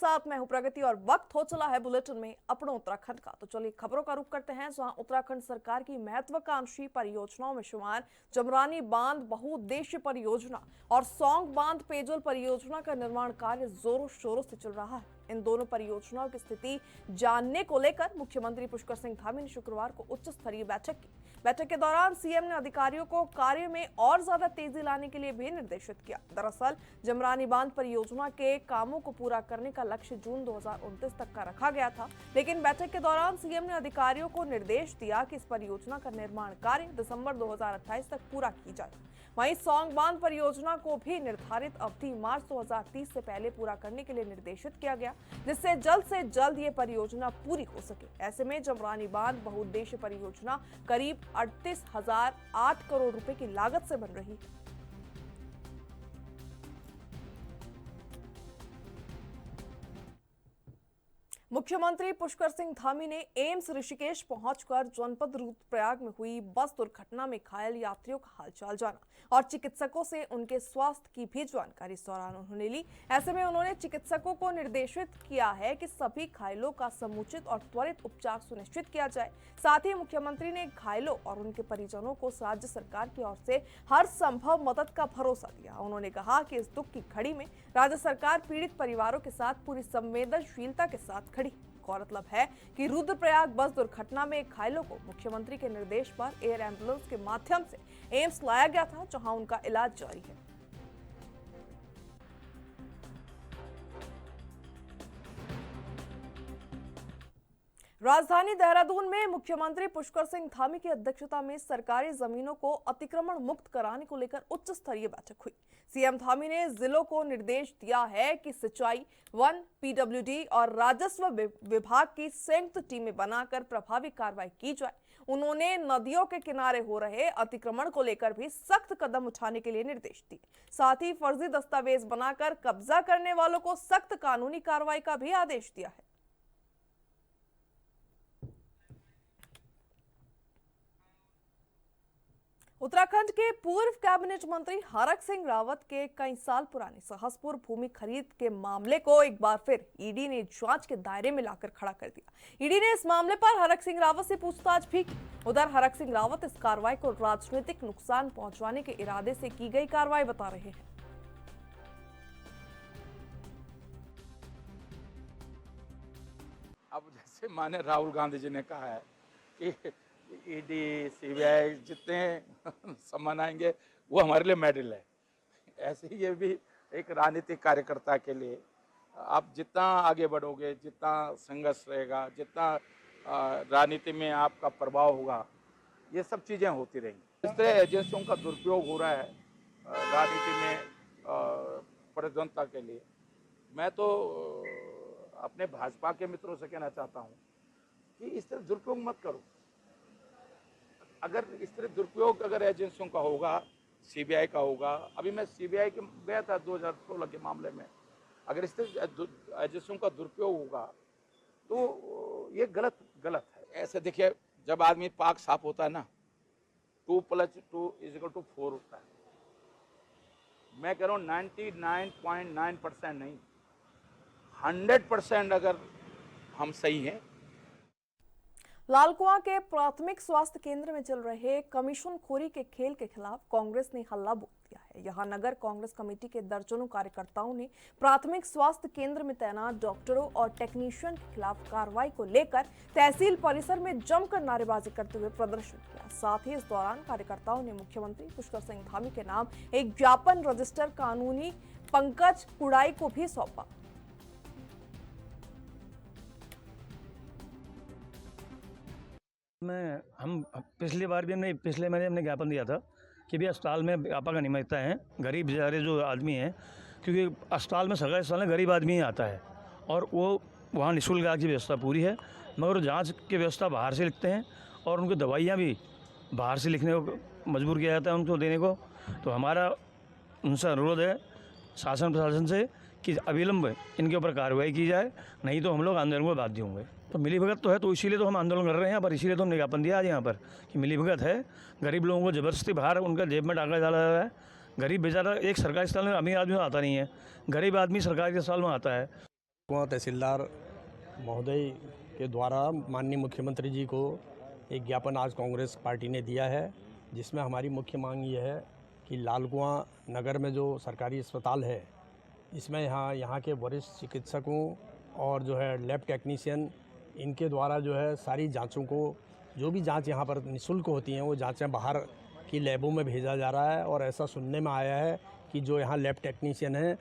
साथ मैं हूं प्रगति और वक्त हो चला है बुलेटिन में अपने उत्तराखंड का। तो चलिए खबरों का रुख करते हैं, जहां उत्तराखंड सरकार की महत्वाकांक्षी परियोजनाओं में शुमार जमरानी बांध बहुउद्देश्य परियोजना और सौंग बांध पेयजल परियोजना का निर्माण कार्य जोरों शोरों से चल रहा है। इन दोनों परियोजनाओं की स्थिति जानने को लेकर मुख्यमंत्री पुष्कर सिंह धामी ने शुक्रवार को उच्च स्तरीय बैठक की। बैठक के दौरान सीएम ने अधिकारियों को कार्य में और ज्यादा तेजी लाने के लिए भी निर्देशित किया। दरअसल जमरानी बांध परियोजना के कामों को पूरा करने का लक्ष्य जून 2029 तक का रखा गया था, लेकिन बैठक के दौरान सीएम ने अधिकारियों को निर्देश दिया कि इस परियोजना का निर्माण कार्य दिसंबर 2028 तक पूरा की जाए। वहीं सौंग बांध परियोजना को भी निर्धारित अवधि मार्च 2030 से पहले पूरा करने के लिए निर्देशित किया गया, जिससे से जल्द ये परियोजना पूरी हो सके। ऐसे में जमरानी बांध बहुउद्देश्य परियोजना करीब 38,008 करोड़ रुपए की लागत से बन रही है। मुख्यमंत्री पुष्कर सिंह धामी ने एम्स ऋषिकेश पहुंचकर जनपद रुद्रप्रयाग में हुई बस दुर्घटना में घायल यात्रियों का हालचाल जाना और चिकित्सकों से उनके स्वास्थ्य की भी जानकारी इस दौरान उन्होंने ली। ऐसे में उन्होंने चिकित्सकों को निर्देशित किया है कि सभी घायलों का समुचित और त्वरित उपचार सुनिश्चित किया जाए। साथ ही मुख्यमंत्री ने घायलों और उनके परिजनों को राज्य सरकार की ओर से हर संभव मदद का भरोसा दिया। उन्होंने कहा कि इस दुख की घड़ी में राज्य सरकार पीड़ित परिवारों के साथ पूरी संवेदनशीलता के साथ खड़ी। गौरतलब है कि रुद्रप्रयाग बस दुर्घटना में घायलों को मुख्यमंत्री के निर्देश पर एयर एम्बुलेंस के माध्यम से एम्स लाया गया था, जहां उनका इलाज जारी है। राजधानी देहरादून में मुख्यमंत्री पुष्कर सिंह धामी की अध्यक्षता में सरकारी जमीनों को अतिक्रमण मुक्त कराने को लेकर उच्च स्तरीय बैठक हुई। सीएम धामी ने जिलों को निर्देश दिया है कि सिंचाई, वन, पीडब्ल्यूडी और राजस्व विभाग की संयुक्त टीमें बनाकर प्रभावी कार्रवाई की जाए। उन्होंने नदियों के किनारे हो रहे अतिक्रमण को लेकर भी सख्त कदम उठाने के लिए निर्देश दिए। साथ ही फर्जी दस्तावेज बनाकर कब्जा करने वालों को सख्त कानूनी कार्रवाई का भी आदेश दिया है। उत्तराखंड के पूर्व कैबिनेट मंत्री हरक सिंह रावत के कई साल पुराने सहसपुर भूमि खरीद के मामले को एक बार फिर ईडी ने जांच के दायरे में लाकर खड़ा कर दिया। ईडी ने इस मामले पर हरक सिंह रावत से पूछताछ भी की। उधर हरक सिंह रावत इस कार्रवाई को राजनीतिक नुकसान पहुंचाने के इरादे से की गई कार्रवाई बता रहे हैं। अब जैसे माने राहुल गांधी जी ने कहा है कि ईडी, सीबीआई जितने सम्मान आएंगे वो हमारे लिए मेडल है, ऐसे ही ये भी एक राजनीतिक कार्यकर्ता के लिए आप जितना आगे बढ़ोगे, जितना संघर्ष रहेगा, जितना राजनीति में आपका प्रभाव होगा, ये सब चीज़ें होती रहेंगी। इस तरह एजेंसियों का दुरुपयोग हो रहा है राजनीति में प्रधानता के लिए। मैं तो अपने भाजपा के मित्रों से कहना चाहता हूँ कि इस तरह दुरुपयोग मत करो। अगर इस तरह दुरुपयोग अगर एजेंसियों का होगा, सीबीआई का होगा, अभी मैं सीबीआई के गया था 2016 के मामले में, अगर इस तरह एजेंसियों का दुरुपयोग होगा तो ये गलत है। ऐसे देखिए, जब आदमी पाक साफ होता है ना, 2 + 2 = 4 होता है। मैं कह रहा हूँ 99.9% नहीं, 100% अगर हम सही हैं। लालकुआं के प्राथमिक स्वास्थ्य केंद्र में चल रहे कमीशनखोरी के खेल के खिलाफ कांग्रेस ने हल्ला बोल दिया है। यहां नगर कांग्रेस कमेटी के दर्जनों कार्यकर्ताओं ने प्राथमिक स्वास्थ्य केंद्र में तैनात डॉक्टरों और टेक्नीशियन के खिलाफ कार्रवाई को लेकर तहसील परिसर में जमकर नारेबाजी करते हुए प्रदर्शन किया। साथ ही इस दौरान कार्यकर्ताओं ने मुख्यमंत्री पुष्कर सिंह धामी के नाम एक ज्ञापन रजिस्टर कानूनी पंकज कुड़ाई को भी सौंपा। हम पिछली बार भी पिछले महीने हमने ज्ञापन दिया था कि भी अस्पताल में व्यापक अनियमितता है, गरीब बेचारे जो आदमी हैं, क्योंकि अस्पताल में सरकारी अस्पताल में गरीब आदमी ही आता है और वो वहाँ निःशुल्क इलाज की व्यवस्था पूरी है, मगर जांच की व्यवस्था बाहर से लिखते हैं और उनको दवाइयाँ भी बाहर से लिखने को मजबूर किया जाता है उनको देने को। तो हमारा उनसे अनुरोध है शासन प्रशासन से कि अविलंब इनके ऊपर कार्रवाई की जाए, नहीं तो हम लोग आंदोलन को बाध्य होंगे। तो मिलीभगत तो है, तो इसीलिए तो हम आंदोलन कर रहे हैं यहाँ पर, इसीलिए तो हमने ज्ञापन दिया आज यहाँ पर कि मिलीभगत है। गरीब लोगों को ज़बरदस्ती बाहर उनका जेब में डाला जा रहा है। गरीब बेचारा एक सरकारी अस्पताल में अमीर आदमी आता नहीं है, गरीब आदमी सरकारी अस्पताल में आता है। कुआं तहसीलदार महोदय के द्वारा माननीय मुख्यमंत्री जी को एक ज्ञापन आज कांग्रेस पार्टी ने दिया है, जिसमें हमारी मुख्य मांग ये है कि लालकुआं नगर में जो सरकारी अस्पताल है, इसमें यहाँ के वरिष्ठ चिकित्सकों और जो है लैब टेक्नीशियन, इनके द्वारा जो है सारी जांचों को, जो भी जांच यहाँ पर निःशुल्क होती हैं, वो जांचें बाहर की लैबों में भेजा जा रहा है। और ऐसा सुनने में आया है कि जो यहाँ लैब टेक्नीशियन हैं,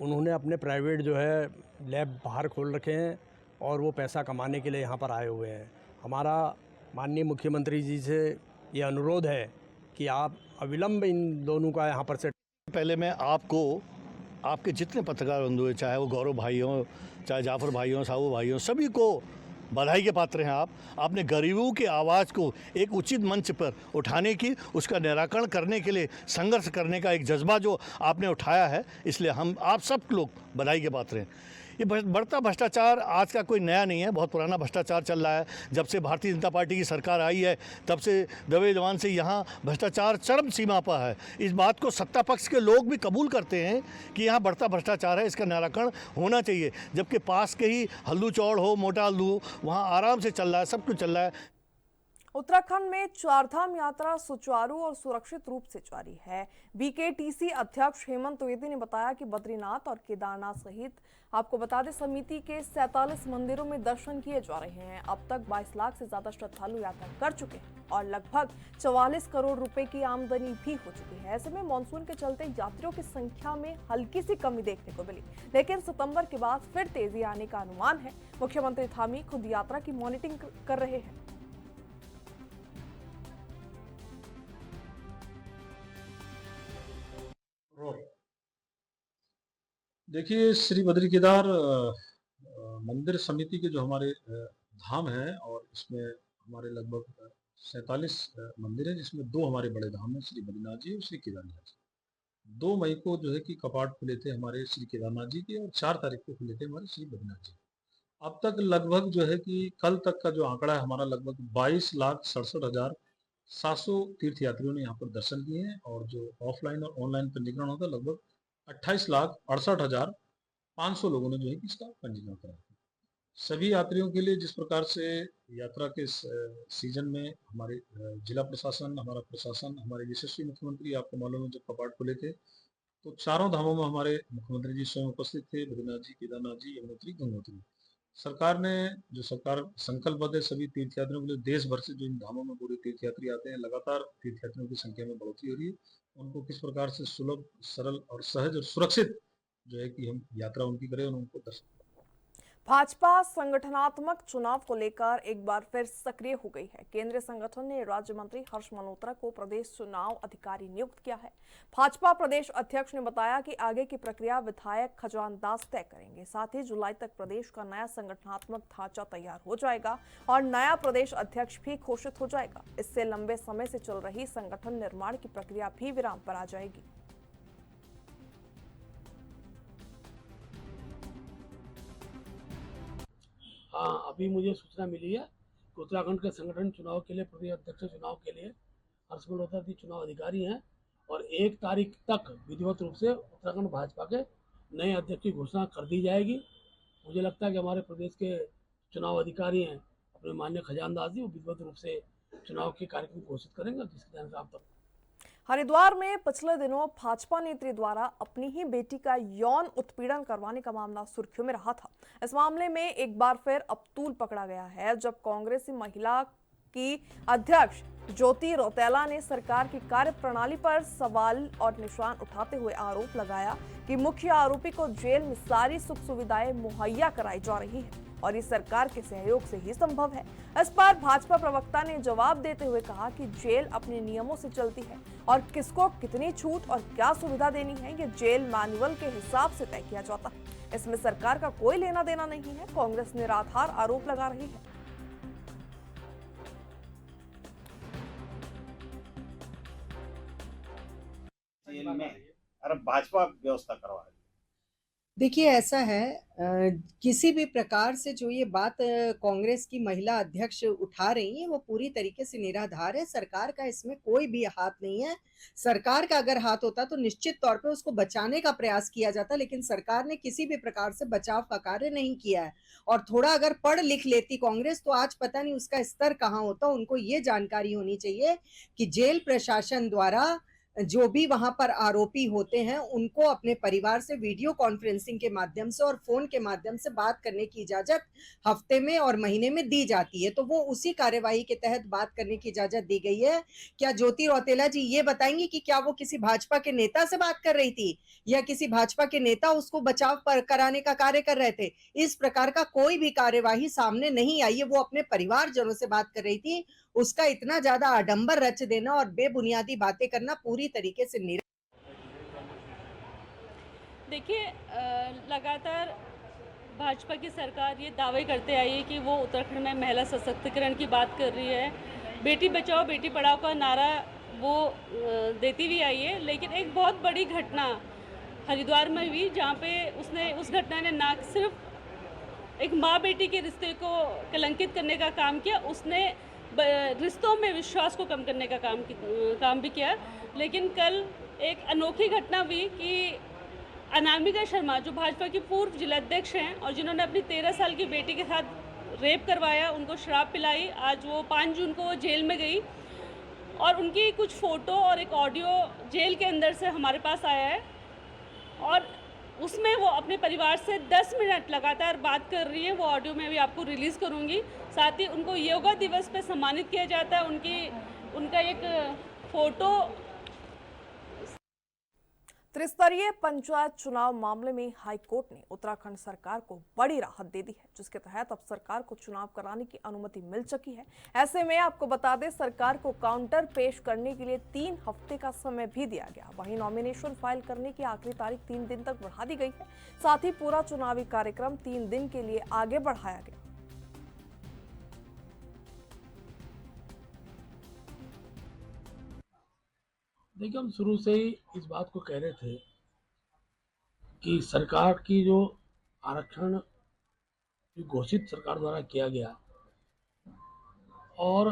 उन्होंने अपने प्राइवेट जो है लैब बाहर खोल रखे हैं और वो पैसा कमाने के लिए यहाँ पर आए हुए हैं। हमारा माननीय मुख्यमंत्री जी से ये अनुरोध है कि आप अविलंब इन दोनों का यहाँ पर से पहले मैं आपको, आपके जितने पत्रकार बंधु हैं, चाहे वो गौरव भाई हों, चाहे जाफर भाई हों, साहू भाई हों, सभी को बधाई के पात्र हैं। आपने गरीबों की आवाज़ को एक उचित मंच पर उठाने की, उसका निराकरण करने के लिए संघर्ष करने का एक जज्बा जो आपने उठाया है, इसलिए हम आप सब लोग बधाई के पात्र हैं। ये बढ़ता भ्रष्टाचार आज का कोई नया नहीं है, बहुत पुराना भ्रष्टाचार चल रहा है। जब से भारतीय जनता पार्टी की सरकार आई है, तब से दबे जवान से यहाँ भ्रष्टाचार चरम सीमा पर है। इस बात को सत्ता पक्ष के लोग भी कबूल करते हैं कि यहाँ बढ़ता भ्रष्टाचार है, इसका निराकरण होना चाहिए। जबकि पास के ही हल्दू चौड़ हो, मोटा हल्दू, वहाँ आराम से चल रहा है, सब कुछ चल रहा है। उत्तराखंड में चारधाम यात्रा सुचारू और सुरक्षित रूप से जारी है। बीकेटीसी अध्यक्ष हेमंत द्विवेदी ने बताया कि बद्रीनाथ और केदारनाथ सहित आपको बता दें समिति के 47 मंदिरों में दर्शन किए जा रहे हैं। अब तक 22 लाख से ज्यादा श्रद्धालु यात्रा कर चुके हैं और लगभग 44 करोड़ रुपए की आमदनी भी हो चुकी है। ऐसे में मानसून के चलते यात्रियों की संख्या में हल्की सी कमी देखने को मिली, लेकिन सितंबर के बाद फिर तेजी आने का अनुमान है। मुख्यमंत्री धामी खुद यात्रा की मॉनिटरिंग कर रहे हैं। देखिए, श्री बद्री केदार मंदिर समिति के जो हमारे धाम हैं, और इसमें हमारे लगभग 47 मंदिर हैं, जिसमें 2 हमारे बड़े धाम हैं, श्री बद्रीनाथ जी और श्री केदारनाथ जी। 2 मई को जो है कि कपाट खुले थे हमारे श्री केदारनाथ जी के, और 4 तारीख को खुले थे हमारे श्री बद्रीनाथ जी। अब तक लगभग जो है कि कल तक का जो आंकड़ा है हमारा, लगभग 22,67,700 तीर्थ यात्रियों ने यहाँ पर दर्शन किए हैं, और जो ऑफलाइन और ऑनलाइन पंजीकरण होता है लगभग 28,68,500 लोगों ने जो है कि इसका पंजीकरण कराया। सभी यात्रियों के लिए जिस प्रकार से यात्रा के सीजन में हमारे जिला प्रशासन, हमारा प्रशासन, हमारे यशस्वी मुख्यमंत्री, आपको मालूम है जब कपाट खुले थे तो चारों धामों में हमारे मुख्यमंत्री जी स्वयं उपस्थित थे, बद्रीनाथ जी, केदारनाथ जी, यमुनोत्री, गंगोत्री। सरकार ने जो सरकार संकल्पबद्ध है सभी तीर्थयात्रियों के लिए, देश भर से जो इन धामों में पूरे तीर्थयात्री आते हैं, लगातार तीर्थयात्रियों की संख्या में बढ़ोतरी हो रही है। उनको किस प्रकार से सुलभ, सरल और सहज और सुरक्षित जो है कि हम यात्रा उनकी करें और उनको दर्शन। भाजपा संगठनात्मक चुनाव को लेकर एक बार फिर सक्रिय हो गई है। केंद्रीय संगठन ने राज्य मंत्री हर्ष मल्होत्रा को प्रदेश चुनाव अधिकारी नियुक्त किया है। भाजपा प्रदेश अध्यक्ष ने बताया कि आगे की प्रक्रिया विधायक खजानदास तय करेंगे। साथ ही जुलाई तक प्रदेश का नया संगठनात्मक ढांचा तैयार हो जाएगा और नया प्रदेश अध्यक्ष भी घोषित हो जाएगा। इससे लंबे समय से चल रही संगठन निर्माण की प्रक्रिया भी विराम पर आ जाएगी। हाँ, अभी मुझे सूचना मिली है कि उत्तराखंड के संगठन चुनाव के लिए, प्रदेश अध्यक्ष चुनाव के लिए हर्ष मल्होत्रा जी चुनाव अधिकारी हैं, और 1 तारीख तक विधिवत रूप से उत्तराखंड भाजपा के नए अध्यक्ष की घोषणा कर दी जाएगी। मुझे लगता है कि हमारे प्रदेश के चुनाव अधिकारी हैं अपने माननीय खजानदास जी, वो विधिवत रूप से चुनाव के कार्यक्रम घोषित करेंगे, जिसके ध्यान से आप तक। हरिद्वार में पिछले दिनों भाजपा नेत्री द्वारा अपनी ही बेटी का यौन उत्पीड़न करवाने का मामला सुर्खियों में रहा था। इस मामले में एक बार फिर अब तूल पकड़ा गया है, जब कांग्रेसी महिला की अध्यक्ष ज्योति रौतेला ने सरकार की कार्यप्रणाली पर सवाल और निशान उठाते हुए आरोप लगाया कि मुख्य आरोपी को जेल में सारी सुख सुविधाएं मुहैया कराई जा रही है और ये सरकार के सहयोग से ही संभव है। इस पर भाजपा प्रवक्ता ने जवाब देते हुए कहा कि जेल अपने नियमों से चलती है और किसको कितनी छूट और क्या सुविधा देनी है ये जेल मैनुअल के हिसाब से तय किया जाता है। इसमें सरकार का कोई लेना देना नहीं है। कांग्रेस निराधार आरोप लगा रही है। जेल में अरे भाजपा व्यवस्था करवा रही है। देखिए ऐसा है किसी भी प्रकार से जो ये बात कांग्रेस की महिला अध्यक्ष उठा रही हैं वो पूरी तरीके से निराधार है। सरकार का इसमें कोई भी हाथ नहीं है। सरकार का अगर हाथ होता तो निश्चित तौर पे उसको बचाने का प्रयास किया जाता, लेकिन सरकार ने किसी भी प्रकार से बचाव का कार्य नहीं किया है। और थोड़ा अगर पढ़ लिख लेती कांग्रेस तो आज पता नहीं उसका स्तर कहाँ होता। उनको ये जानकारी होनी चाहिए कि जेल प्रशासन द्वारा जो भी वहां पर आरोपी होते हैं उनको अपने परिवार से वीडियो कॉन्फ्रेंसिंग के माध्यम से और फोन के माध्यम से बात करने की इजाजत हफ्ते में और महीने में दी जाती है, तो वो उसी कार्यवाही के तहत बात करने की इजाजत दी गई है। क्या ज्योति रौतेला जी ये बताएंगी कि क्या वो किसी भाजपा के नेता से बात कर रही थी या किसी भाजपा के नेता उसको बचाव पर कराने का कार्य कर रहे थे? इस प्रकार का कोई भी कार्यवाही सामने नहीं आई है। वो अपने परिवारजनों से बात कर रही थी। उसका इतना ज्यादा आडंबर रच देना और बेबुनियादी बातें करना पूरी तरीके से देखिए लगातार भाजपा की सरकार ये दावे करते आई है कि वो उत्तराखंड में महिला सशक्तिकरण की बात कर रही है, बेटी बचाओ बेटी पढ़ाओ का नारा वो देती भी आई है। लेकिन एक बहुत बड़ी घटना हरिद्वार में हुई जहाँ पे उस घटना ने ना सिर्फ एक माँ बेटी के रिश्ते को कलंकित करने का काम किया, उसने रिश्तों में विश्वास को कम करने का काम भी किया। लेकिन कल एक अनोखी घटना हुई कि अनामिका शर्मा जो भाजपा की पूर्व जिलाध्यक्ष हैं और जिन्होंने अपनी 13 साल की बेटी के साथ रेप करवाया, उनको शराब पिलाई, आज वो 5 जून को जेल में गई और उनकी कुछ फ़ोटो और एक ऑडियो जेल के अंदर से हमारे पास आया है और उसमें वो अपने परिवार से 10 मिनट लगातार बात कर रही है। वो ऑडियो में भी आपको रिलीज़ करूँगी। साथ ही उनको योगा दिवस पे सम्मानित किया जाता है। उनका एक फ़ोटो। त्रिस्तरीय पंचायत चुनाव मामले में हाईकोर्ट ने उत्तराखंड सरकार को बड़ी राहत दे दी है, जिसके तहत अब सरकार को चुनाव कराने की अनुमति मिल चुकी है। ऐसे में आपको बता दें, सरकार को काउंटर पेश करने के लिए 3 हफ्ते का समय भी दिया गया। वहीं नॉमिनेशन फाइल करने की आखिरी तारीख 3 दिन तक बढ़ा दी गई है। साथ ही पूरा चुनावी कार्यक्रम 3 दिन के लिए आगे बढ़ाया गया। देखिए, हम शुरू से ही इस बात को कह रहे थे कि सरकार की जो आरक्षण घोषित सरकार द्वारा किया गया और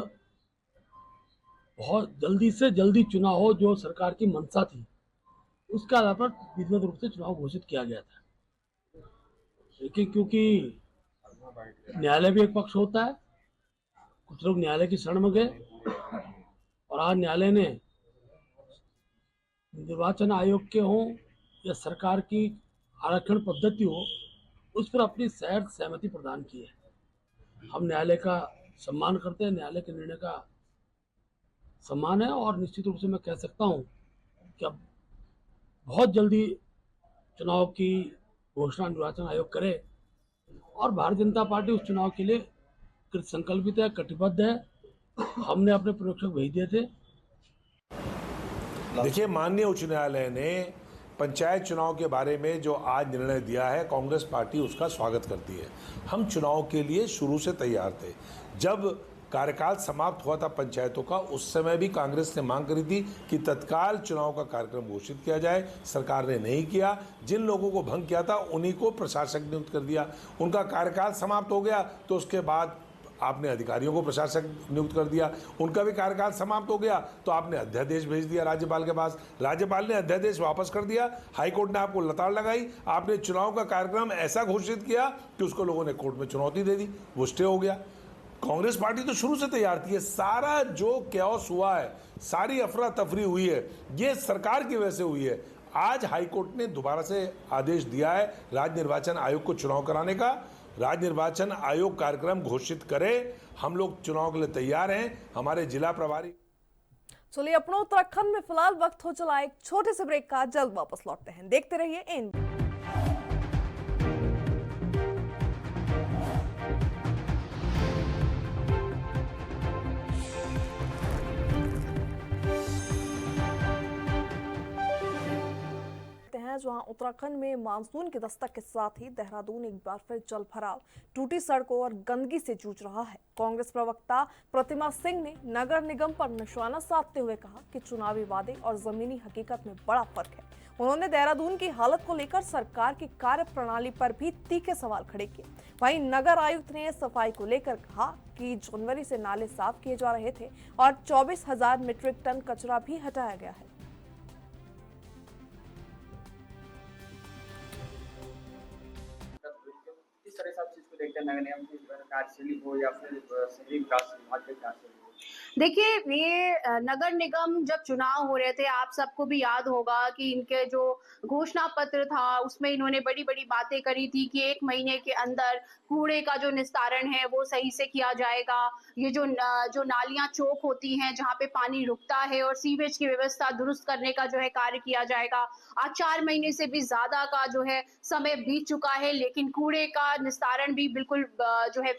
बहुत जल्दी से जल्दी चुनाव हो, जो सरकार की मंशा थी, उसके आधार पर विधिवत रूप से चुनाव घोषित किया गया था। लेकिन क्योंकि न्यायालय भी एक पक्ष होता है, कुछ लोग न्यायालय की शरण में गए और आज न्यायालय ने निर्वाचन आयोग के हों या सरकार की आरक्षण पद्धति हो, उस पर अपनी सहमति प्रदान की है। हम न्यायालय का सम्मान करते हैं, न्यायालय के निर्णय का सम्मान है और निश्चित रूप से मैं कह सकता हूं कि अब बहुत जल्दी चुनाव की घोषणा निर्वाचन आयोग करे और भारतीय जनता पार्टी उस चुनाव के लिए कृत संकल्पित है, कटिबद्ध है। हमने अपने पर्यवेक्षक भेज दिए थे। देखिए, माननीय उच्च न्यायालय ने पंचायत चुनाव के बारे में जो आज निर्णय दिया है, कांग्रेस पार्टी उसका स्वागत करती है। हम चुनाव के लिए शुरू से तैयार थे। जब कार्यकाल समाप्त हुआ था पंचायतों का, उस समय भी कांग्रेस ने मांग करी थी कि तत्काल चुनाव का कार्यक्रम घोषित किया जाए। सरकार ने नहीं किया। जिन लोगों को भंग किया था उन्हीं को प्रशासक नियुक्त कर दिया। उनका कार्यकाल समाप्त हो गया तो उसके बाद आपने अधिकारियों को प्रशासक नियुक्त कर दिया। उनका भी कार्यकाल समाप्त हो गया तो आपने अध्यादेश भेज दिया राज्यपाल के पास। राज्यपाल ने अध्यादेश वापस कर दिया। हाईकोर्ट ने आपको लताड़ लगाई। आपने चुनाव का कार्यक्रम ऐसा घोषित किया कि उसको लोगों ने कोर्ट में चुनौती दे दी, वो स्टे हो गया। कांग्रेस पार्टी तो शुरू से तैयार थी। सारा जो कैओस हुआ है, सारी अफरा तफरी हुई है, ये सरकार की वजह से हुई है। आज हाईकोर्ट ने दोबारा से आदेश दिया है राज्य निर्वाचन आयोग को चुनाव कराने का। राज्य निर्वाचन आयोग कार्यक्रम घोषित करे। हम लोग चुनाव के लिए तैयार हैं। हमारे जिला प्रभारी। चलिए, अपना उत्तराखंड में फिलहाल वक्त हो चला एक छोटे से ब्रेक का। जल्द वापस लौटते हैं। देखते रहिए इन जहां उत्तराखंड में मानसून की दस्तक के साथ ही देहरादून एक बार फिर जल भराव, टूटी सड़कों और गंदगी से जूझ रहा है। कांग्रेस प्रवक्ता प्रतिमा सिंह ने नगर निगम पर निशाना साधते हुए कहा कि चुनावी वादे और जमीनी हकीकत में बड़ा फर्क है। उन्होंने देहरादून की हालत को लेकर सरकार की कार्य प्रणाली पर भी तीखे सवाल खड़े किए। वहीं नगर आयुक्त ने सफाई को लेकर कहा कि जनवरी से नाले साफ किए जा रहे थे और 24,000 मीट्रिक टन कचरा भी हटाया गया है। किस तरह से आप चीज को देखते हैं, नगर निगम की कार्यशैली हो या फिर शहरी विकास विभाग की कार्यशैली हो? देखिए, ये नगर निगम जब चुनाव हो रहे थे, आप सबको भी याद होगा कि इनके जो घोषणा पत्र था, उसमें इन्होंने बड़ी-बड़ी बातें करी थी कि 1 महीने के अंदर कूड़े का जो निस्तारण है, वो सही से किया जाएगा। ये जो नालियाँ चौक होती हैं, जहाँ पे पानी रुकता है और सीवेज की व्यवस्था दुरुस्त करने का जो है कार्य किया जाएगा। आज 4 महीने से भी ज़्यादा का जो है समय बीत चुका है, लेकिन कूड़े का निस्तारण भी बिल्कुल जो है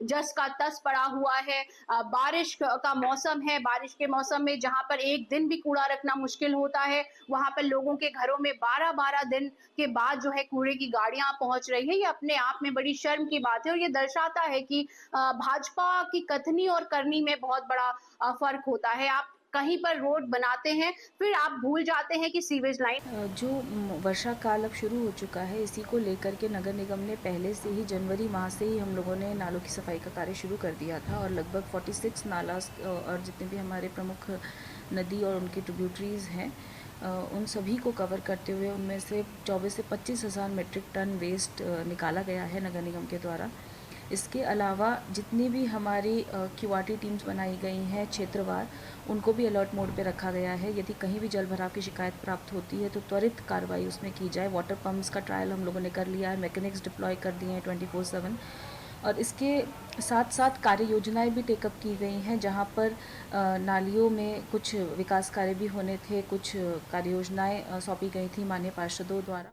जस का तस पड़ा हुआ है। बारिश का मौसम है, बारिश के मौसम में जहाँ पर एक दिन भी कूड़ा रखना मुश्किल होता है, वहाँ पर लोगों के घरों में 12-12 दिन के बाद जो है कूड़े की गाड़ियां पहुंच रही है। ये अपने आप में बड़ी शर्म की बात है और ये दर्शाता है कि भाजपा की कथनी और करनी में बहुत बड़ा फर्क होता है। आप कहीं पर रोड बनाते हैं, फिर आप भूल जाते हैं कि सीवेज लाइन। जो वर्षा काल अब शुरू हो चुका है, इसी को लेकर के नगर निगम ने पहले से ही जनवरी माह से ही हम लोगों ने नालों की सफाई का कार्य शुरू कर दिया था और लगभग 46 नाला और जितने भी हमारे प्रमुख नदी और उनकी ट्रिब्यूटरीज हैं, उन सभी को कवर करते हुए उनमें से 24 से 25,000 मीट्रिक टन वेस्ट निकाला गया है नगर निगम के द्वारा। इसके अलावा जितनी भी हमारी क्यूआरटी टीम्स बनाई गई हैं क्षेत्रवार, उनको भी अलर्ट मोड पे रखा गया है। यदि कहीं भी जल भराव की शिकायत प्राप्त होती है तो त्वरित कार्रवाई उसमें की जाए। वाटर पम्प्स का ट्रायल हम लोगों ने कर लिया है, मैकेनिक्स डिप्लॉय कर दिए हैं 24/7 और इसके साथ साथ कार्य योजनाएँ भी टेकअप की गई हैं, जहाँ पर नालियों में कुछ विकास कार्य भी होने थे, कुछ कार्य योजनाएँ सौंपी गई थी माननीय पार्षदों द्वारा।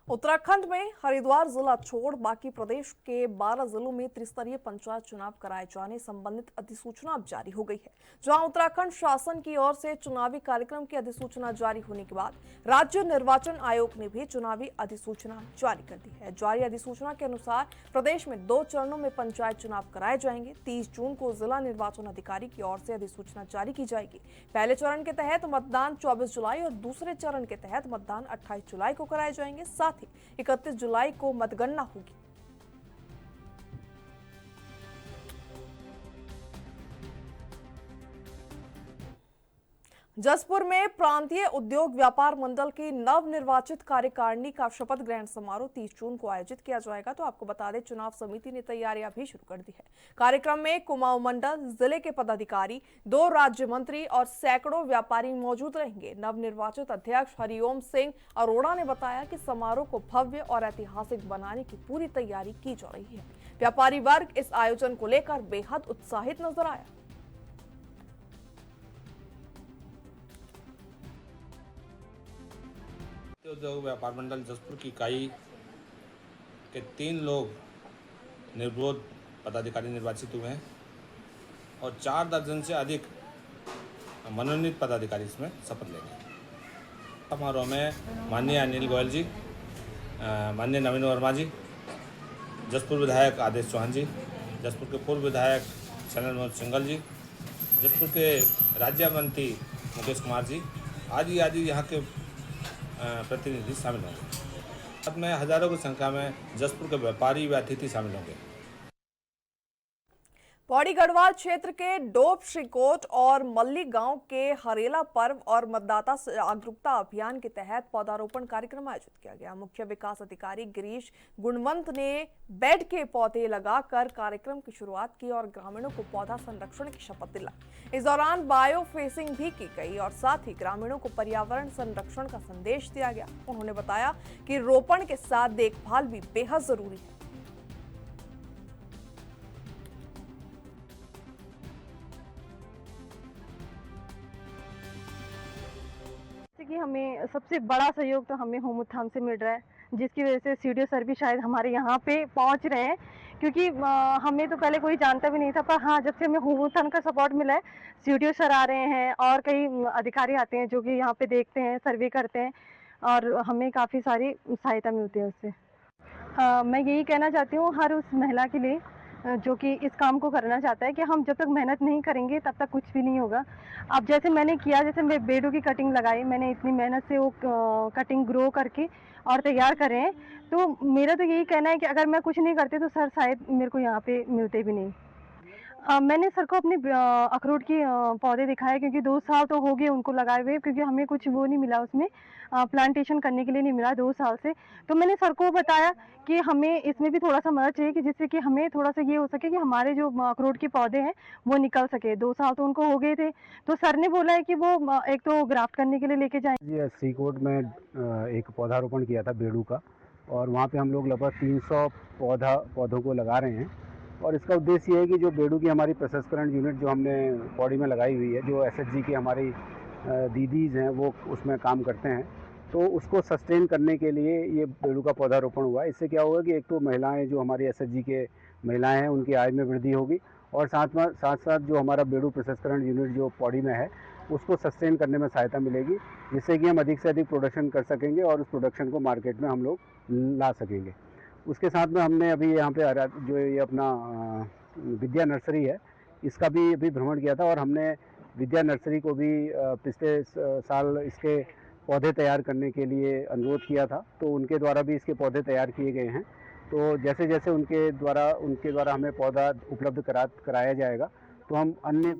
उत्तराखंड में हरिद्वार जिला छोड़ बाकी प्रदेश के 12 जिलों में त्रिस्तरीय पंचायत चुनाव कराए जाने संबंधित अधिसूचना अब जारी हो गई है। जहां उत्तराखंड शासन की ओर से चुनावी कार्यक्रम की अधिसूचना जारी होने के बाद राज्य निर्वाचन आयोग ने भी चुनावी अधिसूचना जारी कर दी है। जारी अधिसूचना के अनुसार प्रदेश में 2 चरणों में पंचायत चुनाव कराए जाएंगे। 30 जून को जिला निर्वाचन अधिकारी की ओर से अधिसूचना जारी की जाएगी। पहले चरण के तहत मतदान 24 जुलाई और दूसरे चरण के तहत मतदान 28 जुलाई को कराए जाएंगे। साथ ही 31 जुलाई को मतगणना होगी। जसपुर में प्रांतीय उद्योग व्यापार मंडल की नवनिर्वाचित कार्यकारिणी का शपथ ग्रहण समारोह 30 जून को आयोजित किया जाएगा। तो आपको बता दें, चुनाव समिति ने तैयारियां भी शुरू कर दी है। कार्यक्रम में कुमाऊं मंडल, जिले के पदाधिकारी, 2 राज्य मंत्री और सैकड़ों व्यापारी मौजूद रहेंगे। नवनिर्वाचित अध्यक्ष हरिओम सिंह अरोड़ा ने बताया कि समारोह को भव्य और ऐतिहासिक बनाने की पूरी तैयारी की जा रही है। व्यापारी वर्ग इस आयोजन को लेकर बेहद उत्साहित नजर आया। उद्योग व्यापार मंडल जसपुर की इकाई के 3 लोग निर्विरोध पदाधिकारी निर्वाचित हुए हैं और 4 दर्जन से अधिक मनोनीत पदाधिकारी इसमें शपथ लेंगे। समारोह में माननीय अनिल गोयल जी, माननीय नवीन वर्मा जी, जसपुर विधायक आदेश चौहान जी, जसपुर के पूर्व विधायक चंद्र मनोज सिंगल जी, जसपुर के राज्य मंत्री मुकेश कुमार जी आदि यहाँ के प्रतिनिधि शामिल होंगे। साथ में हजारों की संख्या में जसपुर के व्यापारी व अतिथि शामिल होंगे। पौड़ी गढ़वाल क्षेत्र के डोब श्रीकोट और मल्ली गांव के हरेला पर्व और मतदाता जागरूकता अभियान के तहत पौधारोपण कार्यक्रम आयोजित किया गया। मुख्य विकास अधिकारी गिरीश गुणवंत ने बेड के पौधे लगाकर कार्यक्रम की शुरुआत की और ग्रामीणों को पौधा संरक्षण की शपथ दिलाई। इस दौरान बायो फेसिंग भी की गई और साथ ही ग्रामीणों को पर्यावरण संरक्षण का संदेश दिया गया। उन्होंने बताया कि रोपण के साथ देखभाल भी बेहद जरूरी है। कि हमें सबसे बड़ा सहयोग तो हमें होम उत्थान से मिल रहा है, जिसकी वजह से सीडीओ सर भी शायद हमारे यहाँ पे पहुँच रहे हैं, क्योंकि हमें तो पहले कोई जानता भी नहीं था। पर हाँ, जब से हमें होम उत्थान का सपोर्ट मिला है, सीडीओ सर आ रहे हैं और कई अधिकारी आते हैं जो कि यहाँ पे देखते हैं, सर्वे करते हैं और हमें काफ़ी सारी सहायता मिलती है उससे। मैं यही कहना चाहती हूँ हर उस महिला के लिए जो कि इस काम को करना चाहता है कि हम जब तक मेहनत नहीं करेंगे तब तक कुछ भी नहीं होगा। अब जैसे मैंने किया, जैसे मैं बेडों की कटिंग लगाई, मैंने इतनी मेहनत से वो कटिंग ग्रो करके और तैयार करे हैं, तो मेरा तो यही कहना है कि अगर मैं कुछ नहीं करती तो सर शायद मेरे को यहाँ पे मिलते भी नहीं। मैंने सर को अपने अखरोट की पौधे दिखाए, क्योंकि 2 साल तो हो गए उनको लगाए हुए, क्योंकि हमें कुछ वो नहीं मिला उसमें, प्लांटेशन करने के लिए नहीं मिला 2 साल से। तो मैंने सर को बताया कि हमें इसमें भी थोड़ा-सा मदद चाहिए, कि जिससे कि हमें थोड़ा-सा ये हो सके कि हमारे जो अखरोट के पौधे हैं वो निकल सके। 2 साल तो उनको हो गए थे, तो सर ने बोला है कि वो एक तो ग्राफ्ट करने के लिए लेके जाएँ। जी, श्रीकोट में एक पौधारोपण किया था बेडू का, और वहाँ पे हम लोग लगभग 300 पौधों को लगा रहे हैं। और इसका उद्देश्य ये है कि जो बेडू की हमारी प्रसंस्करण यूनिट जो हमने पौड़ी में लगाई हुई है, जो एसएचजी की हमारी दीदीज़ हैं वो उसमें काम करते हैं, तो उसको सस्टेन करने के लिए ये बेडू का पौधारोपण हुआ है। इससे क्या होगा कि एक तो महिलाएं, जो हमारी एसएचजी के महिलाएं हैं, उनकी आय में वृद्धि होगी, और साथ जो हमारा बेडू प्रसंस्करण यूनिट जो पौड़ी में है उसको सस्टेन करने में सहायता मिलेगी, जिससे कि हम अधिक से अधिक प्रोडक्शन कर सकेंगे और उस प्रोडक्शन को मार्केट में हम लोग ला सकेंगे। उसके साथ में हमने अभी यहाँ पे जो ये अपना विद्या नर्सरी है, इसका भी अभी भ्रमण किया था, और हमने विद्या नर्सरी को भी पिछले साल इसके पौधे तैयार करने के लिए अनुरोध किया था, तो उनके द्वारा भी इसके पौधे तैयार किए गए हैं। तो जैसे जैसे उनके द्वारा हमें पौधा उपलब्ध कराया जाएगा, तो हम अन्य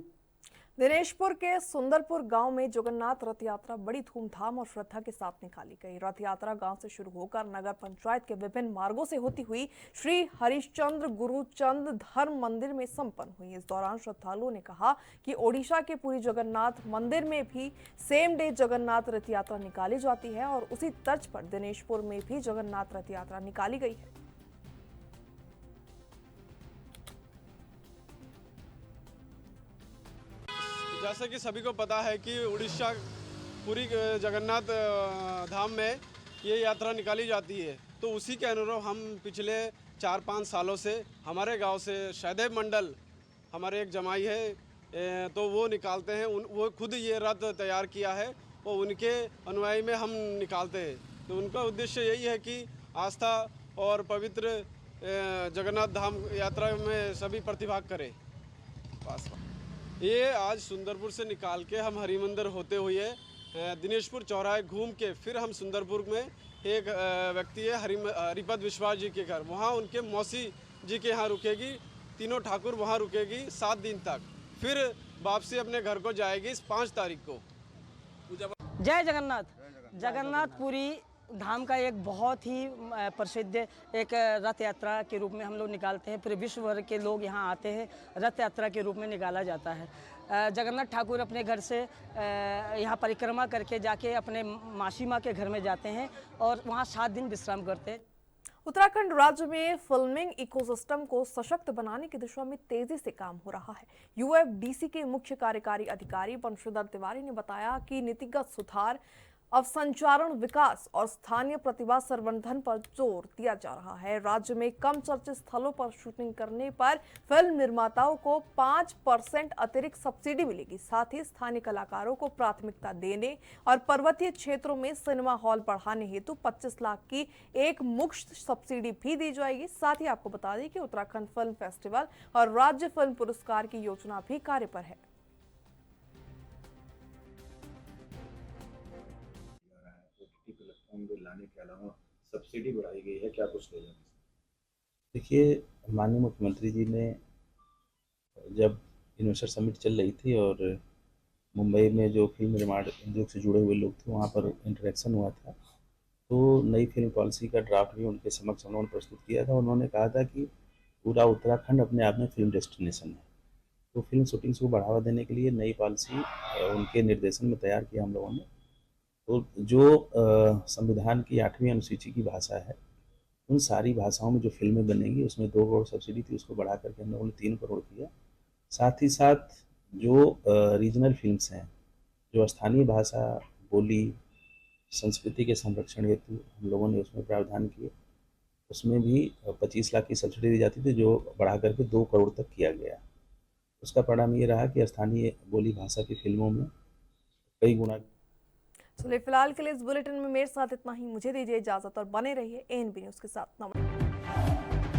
दिनेशपुर के सुंदरपुर गांव में जगन्नाथ रथ यात्रा बड़ी धूमधाम और श्रद्धा के साथ निकाली गई। रथ यात्रा गांव से शुरू होकर नगर पंचायत के विभिन्न मार्गों से होती हुई श्री हरिश्चंद्र गुरुचंद धर्म मंदिर में संपन्न हुई। इस दौरान श्रद्धालुओं ने कहा कि ओडिशा के पुरी जगन्नाथ मंदिर में भी सेम डे जगन्नाथ रथ यात्रा निकाली जाती है, और उसी तर्ज पर दिनेशपुर में भी जगन्नाथ रथ यात्रा निकाली गई है। जैसे कि सभी को पता है कि उड़ीसा पुरी जगन्नाथ धाम में ये यात्रा निकाली जाती है, तो उसी के अनुरूप हम पिछले 4-5 सालों से हमारे गांव से सहदेव मंडल, हमारे एक जमाई है, तो वो निकालते हैं। वो खुद ये रथ तैयार किया है और उनके अनुयायी में हम निकालते हैं। तो उनका उद्देश्य यही है कि आस्था और पवित्र जगन्नाथ धाम यात्रा में सभी प्रतिभाग करें। ये आज सुंदरपुर से निकाल के हम हरि मंदिर होते हुए दिनेशपुर चौराहे घूम के फिर हम सुंदरपुर में एक व्यक्ति है हरिपद विश्वास जी के घर, वहाँ उनके मौसी जी के यहाँ रुकेगी। तीनों ठाकुर वहाँ रुकेगी 7 दिन तक, फिर वापसी अपने घर को जाएगी 5 तारीख को। जय जगन्नाथ। जगन्नाथपुरी धाम का एक बहुत ही प्रसिद्ध एक रथ यात्रा के रूप में हम लोग निकालते हैं। पूरे विश्व भर के लोग यहाँ आते हैं, रथ यात्रा के रूप में निकाला जाता है। जगन्नाथ ठाकुर अपने घर से यहाँ परिक्रमा करके जाके अपने मासी माँ के घर में जाते हैं और वहाँ 7 दिन विश्राम करते हैं। उत्तराखंड राज्य में फिल्मिंग इकोसिस्टम को सशक्त बनाने की दिशा में तेजी से काम हो रहा है। यूएफडीसी के मुख्य कार्यकारी अधिकारी बंशीधर तिवारी ने बताया कि नीतिगत सुधार, अवसंचारण विकास और स्थानीय प्रतिभा संवर्धन पर जोर दिया जा रहा है। राज्य में कम चर्चित स्थलों पर शूटिंग करने पर फिल्म निर्माताओं को 5% अतिरिक्त सब्सिडी मिलेगी। साथ ही स्थानीय कलाकारों को प्राथमिकता देने और पर्वतीय क्षेत्रों में सिनेमा हॉल बढ़ाने हेतु 25 लाख की एक मुश्त सब्सिडी भी दी जाएगी। साथ ही आपको बता दें कि उत्तराखंड फिल्म फेस्टिवल और राज्य फिल्म पुरस्कार की योजना भी कार्य पर है। लाने के अलावा सब्सिडी बढ़ाई गई है, क्या कुछ ले लेंगे? देखिए, माननीय मुख्यमंत्री जी ने जब इन्वेस्टर समिट चल रही थी और मुंबई में जो फिल्म निर्माण उद्योग से जुड़े हुए लोग थे वहाँ पर इंटरेक्शन हुआ था, तो नई फिल्म पॉलिसी का ड्राफ्ट भी उनके समक्ष उन्होंने प्रस्तुत किया था। उन्होंने कहा था कि पूरा उत्तराखंड अपने आप में फिल्म डेस्टिनेशन है, तो फिल्म शूटिंग्स को बढ़ावा देने के लिए नई पॉलिसी उनके निर्देशन में तैयार किया हम लोगों ने। तो जो संविधान की 8वीं अनुसूची की भाषा है, उन सारी भाषाओं में जो फिल्में बनेंगी उसमें 2 करोड़ सब्सिडी थी, उसको बढ़ा करके हम लोगों ने 3 करोड़ किया। साथ ही साथ जो रीजनल फिल्म्स हैं, जो स्थानीय भाषा, बोली, संस्कृति के संरक्षण हेतु हम लोगों ने उसमें प्रावधान किए, उसमें भी 25 लाख की सब्सिडी दी जाती थी, जो बढ़ा करके 2 करोड़ तक किया गया। उसका परिणाम ये रहा कि स्थानीय बोली भाषा की फिल्मों में कई गुना। चलिए, फिलहाल के लिए इस बुलेटिन में मेरे साथ इतना ही। मुझे दीजिए इजाजत और बने रहिए एएनबी न्यूज़ के साथ। नमस्कार।